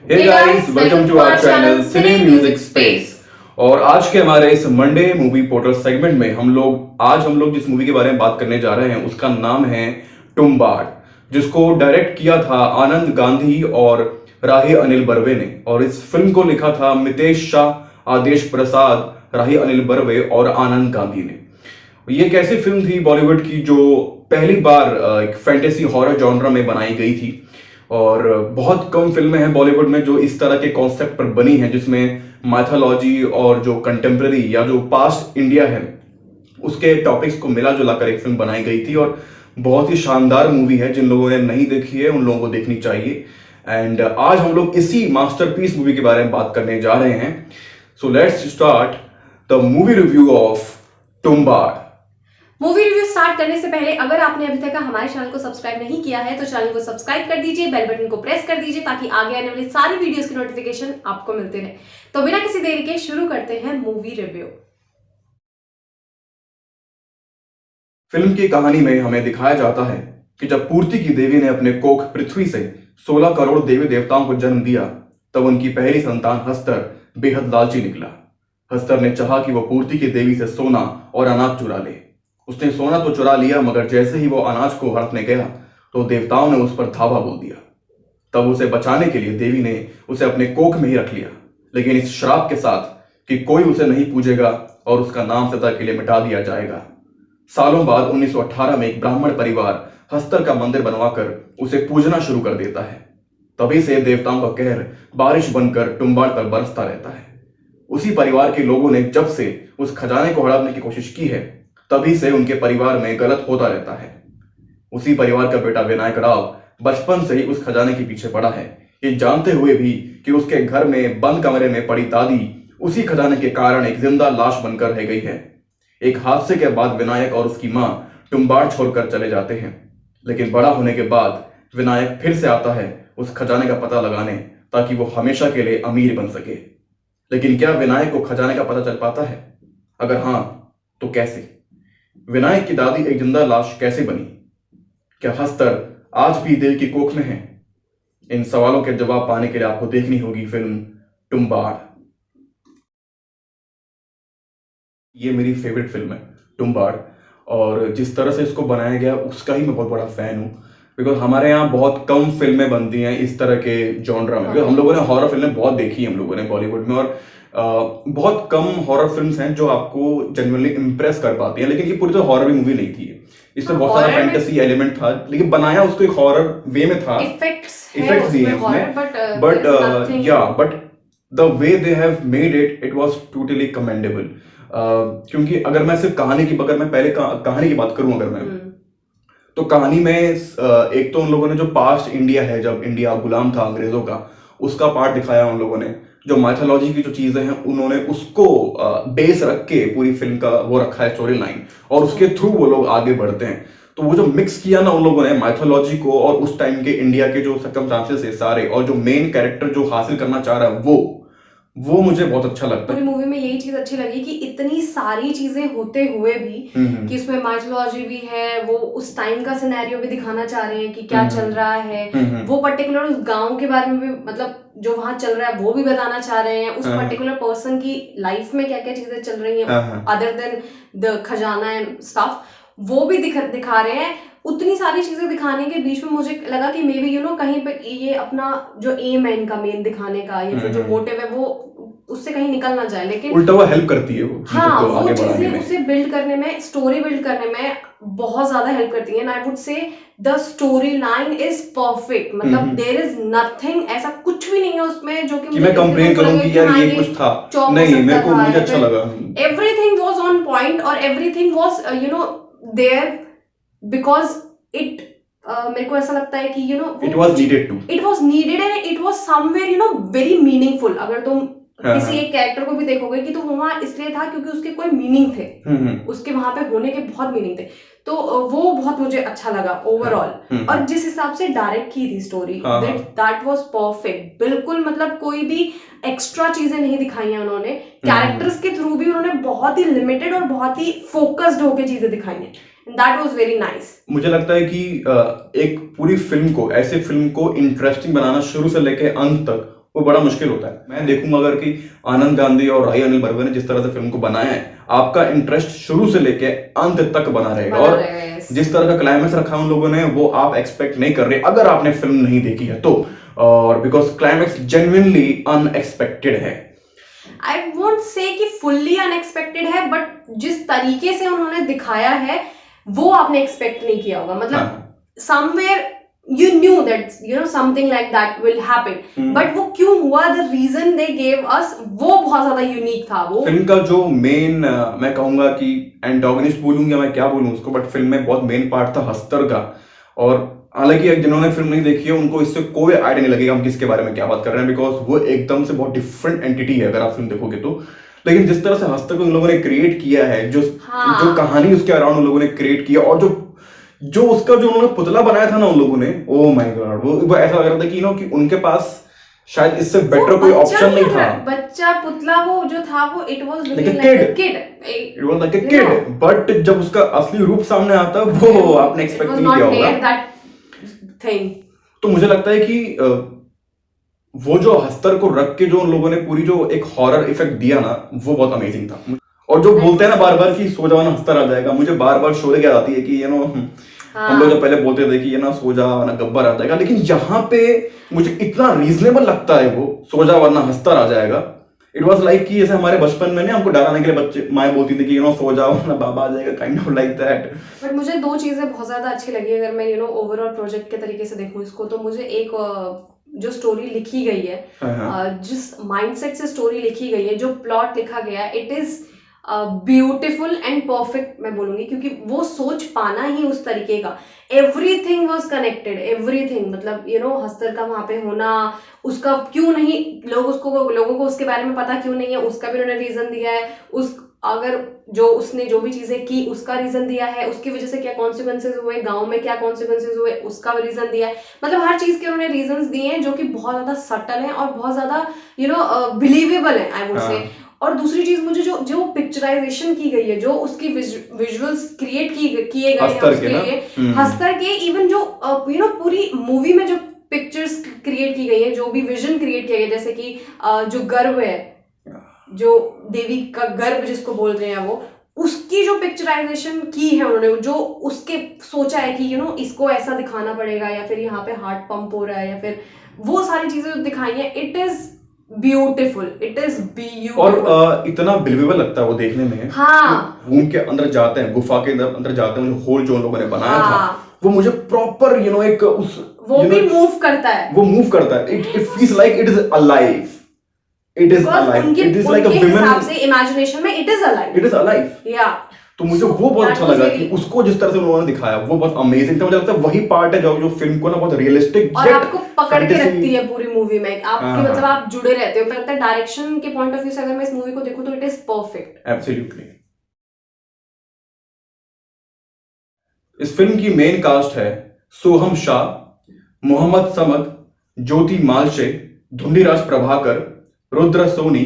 Hey guys, welcome to our channel Cine Music Space। और आज के हमारे इस मंडे मूवी पोर्टल सेगमेंट में हम लोग जिस मूवी के बारे में बात करने जा रहे हैं उसका नाम है तुम्बाड़, जिसको डायरेक्ट किया था आनंद गांधी और राही अनिल बर्वे ने। और इस फिल्म को लिखा था मितेश शाह, आदेश प्रसाद, राही अनिल बर्वे और आनंद गांधी ने। ये एक ऐसी फिल्म थी बॉलीवुड की जो पहली बार एक फैंटेसी हॉरर जॉनरा में बनाई गई थी। और बहुत कम फिल्में हैं बॉलीवुड में जो इस तरह के कॉन्सेप्ट पर बनी हैं, जिसमें माइथोलॉजी और जो कंटेम्प्रेरी या जो पास्ट इंडिया है उसके टॉपिक्स को मिला जुला कर एक फिल्म बनाई गई थी। और बहुत ही शानदार मूवी है, जिन लोगों ने नहीं देखी है उन लोगों को देखनी चाहिए। एंड आज हम लोग इसी मास्टरपीस मूवी के बारे में बात करने जा रहे हैं। So let's start the movie review of Tumbbad. Movie review start करने से पहले अगर आपने अभी तक हमारे चैनल को सब्सक्राइब नहीं किया है तो चैनल को सब्सक्राइब कर दीजिए, बेल बटन को प्रेस कर दीजिए ताकि आगे आने वाली सारी वीडियोस की नोटिफिकेशन आपको मिलते रहे। तो बिना किसी देरी के शुरू करते हैं मूवी रिव्यू। फिल्म की कहानी में हमें दिखाया जाता है कि जब पूर्ति की देवी ने अपने कोख पृथ्वी से 16 करोड़ देवी देवताओं को जन्म दिया, तब उनकी पहली संतान हस्तर बेहद लालची निकला। हस्तर ने चाहा कि वो पूर्ति की देवी से सोना और अनाज चुरा ले। उसने सोना तो चुरा लिया, मगर जैसे ही वो अनाज को हड़पने गया तो देवताओं ने उस पर धावा बोल दिया। तब उसे बचाने के लिए देवी ने उसे अपने कोख में ही रख लिया, लेकिन इस श्राप के साथ कि कोई उसे नहीं पूजेगा और उसका नाम सदा के लिए मिटा दिया जाएगा। सालों बाद 1918 में एक ब्राह्मण परिवार हस्तर का मंदिर बनवाकर उसे पूजना शुरू कर देता है। तभी से देवताओं का कहर बारिश बनकर तुम्बाड़ पर बरसता रहता है। उसी परिवार के लोगों ने जब से उस खजाने को हड़पने की कोशिश की है, तभी से उनके परिवार में गलत होता रहता है। उसी परिवार का बेटा विनायक राव बचपन से ही उस खजाने के पीछे पड़ा है, ये जानते हुए भी कि उसके घर में बंद कमरे में पड़ी दादी उसी खजाने के कारण एक जिंदा लाश बनकर रह गई है। एक हादसे के बाद विनायक और उसकी मां तुम्बाड़ छोड़कर चले जाते हैं, लेकिन बड़ा होने के बाद विनायक फिर से आता है उस खजाने का पता लगाने, ताकि वो हमेशा के लिए अमीर बन सके। लेकिन क्या विनायक को खजाने का पता चल पाता है? अगर हाँ, तो कैसे? विनायक की दादी एक जिंदा लाश कैसे बनी? क्या हस्तर आज भी देव की कोख में है? इन सवालों के जवाब पाने के लिए आपको देखनी होगी फिल्म तुम्बाड़। ये मेरी फेवरेट फिल्म है तुम्बाड़, और जिस तरह से इसको बनाया गया उसका ही मैं बहुत बड़ा फैन हूँ। बिकॉज हमारे यहाँ बहुत कम फिल्में बनती हैं इस तरह के जॉनरा में। हम लोगों ने हॉरर फिल्में बहुत देखी हैं हम लोगों ने बॉलीवुड में, और बहुत कम हॉरर फिल्म्स हैं जो आपको जेन्युइनली इम्प्रेस कर पाती हैं। लेकिन ये पूरी तो हॉरर मूवी नहीं थी, इसमें बहुत सारा फैंटेसी एलिमेंट था, लेकिन बनाया उसको एक हॉरर वे में था। इफेक्ट्स दिए हैं उसमें, but the way they have made it, it was totally commendable. क्योंकि अगर मैं सिर्फ कहानी की बात करूं, अगर मैं तो कहानी में एक तो उन लोगों ने जो पास्ट इंडिया है, जब इंडिया गुलाम था अंग्रेजों का, उसका पार्ट दिखाया उन लोगों ने। जो माइथोलॉजी की जो चीजें हैं उन्होंने उसको बेस रख के पूरी फिल्म का वो रखा है स्टोरी लाइन, और उसके थ्रू वो लोग आगे बढ़ते हैं। तो वो जो मिक्स किया ना उन लोगों ने माइथोलॉजी को और उस टाइम के इंडिया के जो सर्कमस्टांसेस है सारे, और जो मेन कैरेक्टर जो हासिल करना चाह रहा है वो मुझे बहुत अच्छा लगता है। पूरी मूवी में यही चीज अच्छी लगी कि इतनी सारी चीजें होते हुए भी कि इसमें माइथोलॉजी भी है, वो उस टाइम का सिनेरियो भी दिखाना चाह रहे हैं कि क्या चल रहा है, वो पर्टिकुलर उस गांव के बारे में भी, मतलब जो वहां चल रहा है वो भी बताना चाह रहे हैं, उस पर्टिकुलर पर्सन की लाइफ में क्या क्या चीजें चल रही हैं अदर देन द खजाना एंड स्टफ, वो भी दिखा रहे हैं। उतनी सारी चीजें दिखाने के बीच में मुझे लगा कि मे बी कहीं पे ये अपना जो एम है इनका मेन दिखाने का, या फिर जो मोटिव है वो उससे कहीं निकल ना जाए, लेकिन उल्टा वो हेल्प करती है वो हाँ, वो चीजें उसे बिल्ड करने में, स्टोरी बिल्ड करने में बहुत ज्यादा हेल्प करती है। And I would say the story line is perfect, मतलब देयर इज नथिंग, ऐसा कुछ भी नहीं है उसमें जो कि मैं कंप्लेन करूं कि यार ये कुछ था, नहीं, मुझे अच्छा लगा। एवरीथिंग वाज ऑन पॉइंट और everything was there because it मेरे को ऐसा लगता है कि it was needed and it was somewhere very meaningful. अगर तुम किसी एक कैरेक्टर को भी देखोगे कि तो वहां इसलिए था क्योंकि उसके कोई मीनिंग थे, उसके वहां पे होने के बहुत मीनिंग थे, तो वो बहुत मुझे अच्छा लगा ओवरऑल। और जिस हिसाब से डायरेक्ट की थी स्टोरी, दैट वाज परफेक्ट, बिल्कुल मतलब कोई भी एक्स्ट्रा चीजें नहीं दिखाई हैं उन्होंने। कैरेक्टर्स के थ्रू भी उन्होंने बहुत ही लिमिटेड और बहुत ही फोकस्ड होकर चीजें दिखाई हैं। That was very nice. मुझे लगता है कि एक पूरी फिल्म को, ऐसे फिल्म को इंटरेस्टिंग बनाना शुरू से लेके अंत तक वो बड़ा मुश्किल होता है। मैं देखूंगा अगर कि आनंद गांधी और राही अनिल बर्वे ने जिस तरह से फिल्म को बनाया है, आपका इंटरेस्ट शुरू से लेके अंत तक बना रहेगा, और जिस तरह का क्लाइमेक्स रखा है उन लोगों ने वो आप एक्सपेक्ट नहीं कर रहे अगर आपने फिल्म नहीं देखी है तो, और बिकॉज क्लाइमेक्स जेन्युइनली अनएक्सपेक्टेड है। आई वोंट से कि फुल्ली अनएक्सपेक्टेड है, बट जिस तरीके से उन्होंने दिखाया है वो आपने एक्सपेक्ट नहीं किया होगा। मतलब somewhere you knew that something like that will happen, but वो क्यों हुआ, the reason they gave us, वो बहुत ज्यादा यूनिक था। वो फिल्म का जो मेन, मैं कहूंगा कि एंटागोनिस्ट बोलूंगा, मैं क्या बोलूं उसको, बट फिल्म में बहुत मेन पार्ट था हस्तर का। और हालांकि जिन्होंने फिल्म नहीं देखी है उनको इससे कोई आइडिया नहीं लगेगा हम किसके बारे में क्या बात कर रहे हैं, बिकॉज वो एकदम से बहुत डिफरेंट एंटिटी है अगर आप फिल्म देखोगे तो। लेकिन जिस तरह से हस्तर को उन लोगों ने क्रिएट किया है, जो कहानी उसके अराउंड उन लोगों ने क्रिएट किया, और जो उसका जो उन्होंने पुतला बनाया था ना उन लोगों ने, ओ माय गॉड, वो ऐसा लग रहा था कि कि उनके पास शायद इससे बेटर कोई ऑप्शन नहीं था। बच्चा पुतला वो जो था वो it was like a kid, it was like a kid, but जब उसका असली रूप सामने आता वो आपने एक्सपेक्ट नहीं किया होगा। तो मुझे लगता है कि वो जो हस्तर को रख के जो उन लोगों ने पूरी जो एक हॉरर इफेक्ट दिया ना, वो बहुत अमेजिंग था। और जो बोलते हैं ना बार बार कि सो जाओ ना हस्तर आ जाएगा, मुझे बार बार शोले याद आती है कि हम लोग जो पहले बोलते थे कि सो जा वरना गब्बर आ जाएगा, लेकिन यहाँ पे मुझे इतना रीजनेबल लगता है वो सो जा वरना हस्तर आ जाएगा। इट वाज लाइक कि जैसे हमारे बचपन में हमको डराने के लिए बच्चे माएं बोलती थी कि सो जाओ वरना बाबा आ जाएगा, kind of like that. But मुझे दो चीजें बहुत ज्यादा अच्छी लगी अगर मैं ओवरऑल प्रोजेक्ट के तरीके से देखूं इसको, तो मुझे एक जो स्टोरी लिखी गई है, जिस माइंडसेट से स्टोरी लिखी गई है, जो प्लॉट लिखा गया है, it is beautiful and perfect मैं बोलूंगी, क्योंकि वो सोच पाना ही उस तरीके का, एवरीथिंग वाज कनेक्टेड, एवरीथिंग। मतलब हस्तर का वहां पे होना, उसका क्यों नहीं लोगों को उसके बारे में पता क्यों नहीं है, उसका भी उन्होंने रीजन दिया है। अगर उसने जो भी चीजें की उसका रीजन दिया है, उसकी वजह से क्या कॉन्सिक्वेंसेज हुए, गांव में क्या कॉन्सिक्वेंसेज हुए उसका रीजन दिया है। मतलब हर चीज के उन्होंने रीजंस दिए हैं जो कि बहुत ज्यादा सटल हैं और बहुत ज्यादा बिलीवेबल है, आई वुड से। और दूसरी चीज मुझे जो पिक्चराइजेशन की गई है, जो उसकी विजुअल्स क्रिएट किए गए हैं उसके लिए, हस्तर के इवन जो पूरी मूवी में जो पिक्चर्स क्रिएट की गई है, जो भी विजन क्रिएट किया गया, जैसे कि जो गर्भ है, जो देवी का गर्भ जिसको बोल रहे हैं, वो उसकी जो पिक्चराइजेशन की है उन्होंने, जो उसके सोचा है कि इसको ऐसा दिखाना पड़ेगा, या फिर यहाँ पे हार्ट पंप हो रहा है, या फिर वो सारी चीजें जो दिखाई है, it is beautiful, it is beautiful. और इतना बिलीवेबल लगता है वो देखने में। हाँ, रूम के अंदर जाते हैं, गुफा के अंदर जाते हैं, होल जो उन लोगों ने बनाया था, वो मुझे प्रॉपर एक वो भी मूव करता है, वो मूव करता है। It feels like it is alive, it is alive, it is like a women हिसाब से इमेजिनेशन में it is alive, it is alive. या तो मुझे वो बहुत अच्छा लगा कि उसको जिस तरह से उन्होंने दिखाया वो बहुत अमेजिंग था। मुझे लगता है वही पार्ट है जो फिल्म को ना बहुत रियलिस्टिक और आपको पकड़ के रखती है पूरी मूवी में, आपके मतलब आप जुड़े रहते हो। मुझे लगता है डायरेक्शन के पॉइंट ऑफ व्यू से अगर मैं इस मूवी को देखूं तो इट इज परफेक्ट, एब्सोल्युटली। इस फिल्म की मेन कास्ट है सोहम शाह, मोहम्मद समद, ज्योति मालशे, धुंडीराज प्रभाकर, रुद्र सोनी,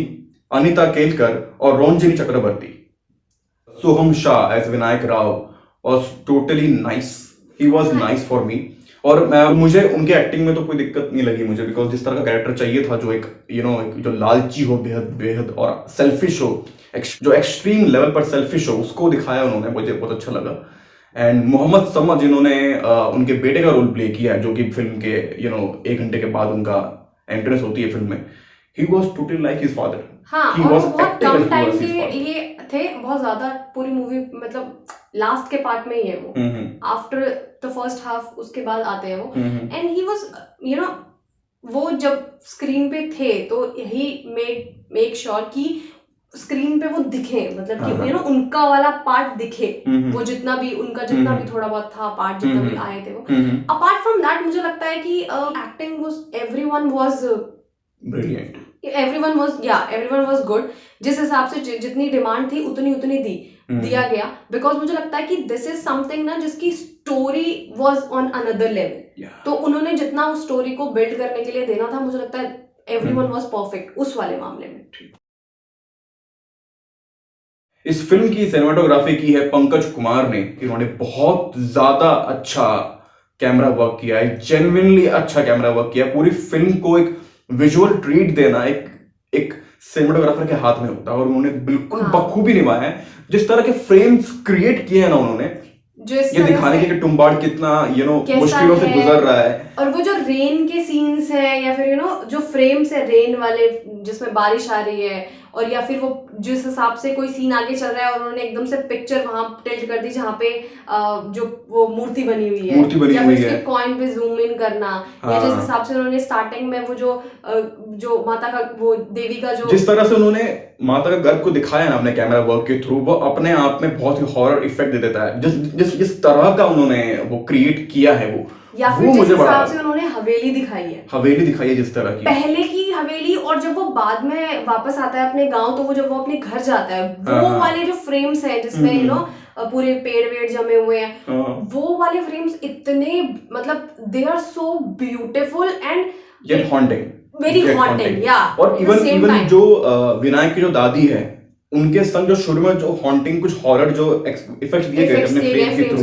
अनिता केलकर और Ronjini Chakraborty. Soham Shah as Vinayak Rao was totally nice, he was nice for me। और मुझे उनके एक्टिंग में तो कोई दिक्कत नहीं लगी मुझे, बिकॉज जिस तरह का कैरेक्टर चाहिए था, जो एक जो लालची हो बेहद और सेल्फिश हो, जो एक्सट्रीम लेवल पर सेल्फिश हो, उसको दिखाया उन्होंने, मुझे बहुत अच्छा लगा। एंड मोहम्मद समद जिन्होंने उनके बेटे का रोल प्ले किया है, जो कि फिल्म के 1 घंटे के बाद उनका एंट्रेंस होती है फिल्म में, he was totally like his father। हाँ, he और was बहुत कम टाइम के लिए लिए थे, बहुत ज्यादा पूरी मूवी, मतलब लास्ट के पार्ट में ही है वो, आफ्टर द फर्स्ट हाफ उसके बाद आते हैं वो। एंड ही वाज वो जब स्क्रीन पे थे तो ही मेक श्योर कि स्क्रीन पे वो दिखे, मतलब कि उनका वाला पार्ट दिखे, वो जितना भी थोड़ा बहुत था पार्ट, जितना भी आए थे वो। अपार्ट फ्रॉम दैट मुझे लगता है कि acting was, everyone was brilliant, everyone was good। जिस हिसाब से जितनी डिमांड थी उतनी दिया गया, बिकॉज मुझे लगता है कि दिस इज समथिंग ना जिसकी story was on another level. तो उन्होंने जितना उस स्टोरी को बिल्ड करने के लिए देना था, मुझे लगता है एवरीवन वाज परफेक्ट उस वाले मामले में। इस फिल्म की सिनेमाटोग्राफी की है पंकज कुमार ने। इन्होंने बहुत ज्यादा अच्छा कैमरा वर्क किया है, जेन्युइनली अच्छा कैमरा वर्क किया। पूरी फिल्म को एक विजुअल ट्रीट देना एक एक सिनेमेटोग्राफर के हाथ में होता है, और उन्होंने बिल्कुल बखूबी निभाया है। जिस तरह के फ्रेम्स क्रिएट किए हैं ना उन्होंने, ये दिखाने के कि टुम्बाड़ कितना मुश्किलों से गुजर रहा है। और वो जो रेन के सीन्स हैं, या फिर जो फ्रेम्स है रेन वाले जिसमें बारिश आ रही है, और या फिर वो जिस हिसाब से कोई सीन आगे चल रहा है और उन्होंने एकदम से पिक्चर वहां टिल्ट कर दी जहाँ पे जो वो मूर्ति बनी हुई है, या फिर उसके कॉइन पे जूम इन करना, या जिस हिसाब से उन्होंने स्टार्टिंग में वो जो माता का, वो देवी का जो जिस तरह से उन्होंने माता का गर्भ को दिखाया ना अपने कैमरा वर्क के थ्रू, वो अपने आप में बहुत ही हॉरर इफेक्ट दे देता है। जिस तरह का उन्होंने वो क्रिएट किया है, या फिर जिस हिसाब से उन्होंने हवेली दिखाई है जिस तरह की पहले की हवेली, और जब वो बाद में वापस आता है अपने गांव, तो वो जब वो अपने घर जाता है, वो वाले जो फ्रेम्स हैं जिसमें पूरे पेड़ वेड़ जमे हुए हैं, वो वाले फ्रेम्स इतने, मतलब they are so beautiful and yet haunting, very haunting. या और इवन जो विनायक की जो दादी है, उनके संग जो शुरू में जो हॉन्टिंग कुछ हॉरर जो इफेक्ट्स दिए गए अपने फ्रेम के थ्रू,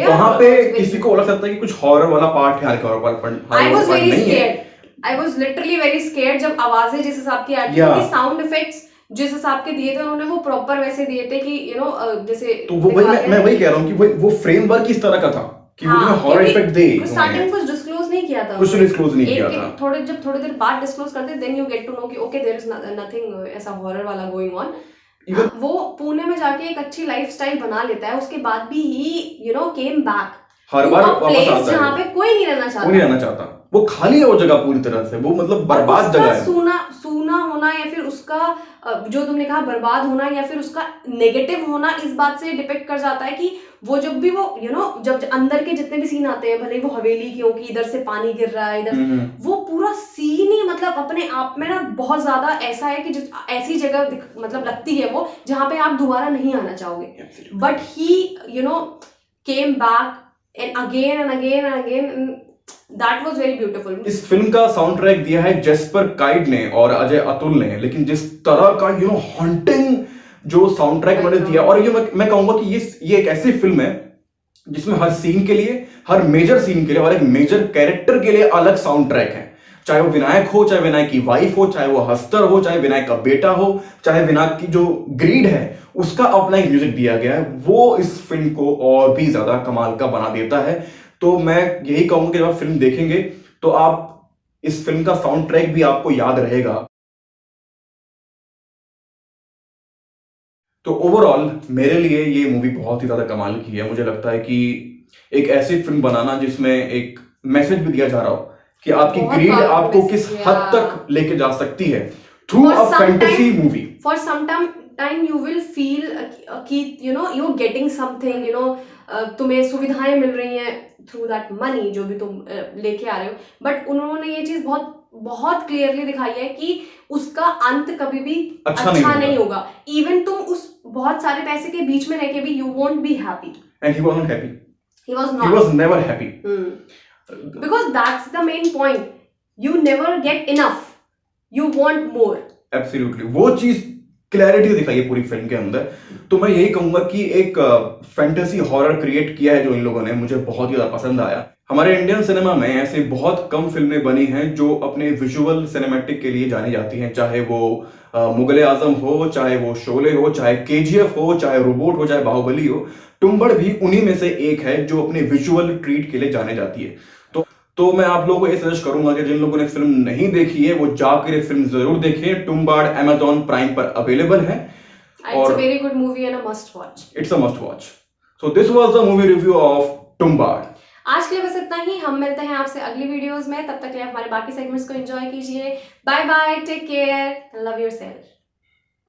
वहां पे किसी को लग सकता है कि कुछ हॉरर वाला पार्ट है, I was literally very scared जब आवाजें जिस हिसाब की आती थी, साउंड इफेक्ट्स जिस हिसाब के दिए थे उन्होंने, वो प्रॉपर वैसे दिए थे कि जैसे, तो वो मैं वही कह रहा हूँ कि वो फ्रेमवर्क इस तरह का था कि वो हॉरर इफेक्ट दे। स्टार्टिंग कुछ डिस्क्लोज नहीं किया था, जब थोड़ी देर बाद डिस्क्लोज करते, then you get to know कि ओके देयर इज नथिंग ऐसा हॉरर वाला गोइंग ऑन। वो पुणे में जाके एक अच्छी लाइफस्टाइल बना लेता है, उसके बाद भी ही केम बैक हर बार वापस आता है जहाँ पे कोई नहीं रहना चाहता। वो खाली है वो जगह पूरी तरह से, वो मतलब बर्बाद जगह है। सूना होना, या फिर उसका जो तुमने कहा बर्बाद होना, या फिर उसका नेगेटिव होना, इस बात से डिपेक्ट कर जाता है कि वो जब भी वो जब अंदर के जितने भी सीन आते हैं, भले वो हवेली की हो कि इधर से पानी गिर रहा है, इधर वो पूरा सीन ही मतलब अपने आप में ना बहुत ज्यादा ऐसा है कि ऐसी जगह मतलब लगती है वो जहाँ पे आप दोबारा नहीं आना चाहोगे। But he came back and again and again and again, and that was very beautiful. इस फिल्म का साउंड ट्रैक दिया है जेस्पर काइड ने और अजय अतुल ने, लेकिन जिस तरह का हॉन्टिंग जो साउंड ट्रैक उन्होंने दिया, और ये मैं कहूंगा कि ये एक ऐसी फिल्म है जिसमें हर सीन के लिए, हर मेजर सीन के लिए और एक मेजर कैरेक्टर के लिए अलग साउंड ट्रैक है। चाहे वो विनायक हो, चाहे विनायक की वाइफ हो, चाहे वो हस्तर हो, चाहे विनायक का बेटा हो, चाहे विनायक की जो ग्रीड है उसका अपना एक म्यूजिक दिया गया है, वो इस फिल्म को और भी ज्यादा कमाल का बना देता है। तो मैं यही कहूंगा कि जब आप फिल्म देखेंगे तो आप इस फिल्म का साउंड ट्रैक भी आपको याद रहेगा। तो ओवरऑल मेरे लिए ये मूवी बहुत ही ज्यादा कमाल की है। मुझे लगता है कि एक ऐसी फिल्म बनाना जिसमें एक मैसेज भी दिया जा रहा हो कि आपकी ग्रीड आपको किस हद तक लेके जा सकती है through a fantasy movie. For some time you will feel कि यू आर गेटिंग समथिंग, तुम्हें सुविधाएं मिल रही हैं थ्रू दैट मनी जो भी तुम लेके आ रहे हो, बट उन्होंने ये चीज बहुत बहुत क्लियरली दिखाई है कि उसका अंत कभी भी अच्छा नहीं होगा। इवन तुम उस बहुत सारे पैसे के बीच में रह के भी you won't be happy, and he was not happy, he was never happy. Because that's the main point, you never get enough, you want more. Absolutely, वो चीज क्लैरिटी दिखाई है पूरी फिल्म के अंदर। तो मैं यही कहूंगा कि एक फैंटेसी हॉरर क्रिएट किया है जो इन लोगों ने, मुझे बहुत ही ज्यादा पसंद आया। हमारे इंडियन सिनेमा में ऐसे बहुत कम फिल्में बनी हैं जो अपने विजुअल सिनेमैटिक के लिए जानी जाती हैं, चाहे वो मुगले आजम हो, चाहे वो शोले हो, चाहे केजीएफ हो, चाहे रोबोट हो, चाहे बाहुबली हो। टुम्बड़ भी उन्हीं में से एक है जो अपने विजुअल ट्रीट के लिए जाने जाती है। तो मैं आप लोगों को ये सजेस्ट करूंगा कि जिन लोगों ने फिल्म नहीं देखी है वो जाकर फिल्म जरूर देखें। टुम्बाड़ Amazon प्राइम पर अवेलेबल है और it's a very good movie and a must watch. It's a must watch. So this was the movie review of Tumbbad. आज के लिए बस इतना ही, हम मिलते हैं आपसे अगली वीडियोस में, तब तक के लिए हमारे बाकी सेगमेंट्स को एंजॉय कीजिए। Bye bye, take care, love yourself.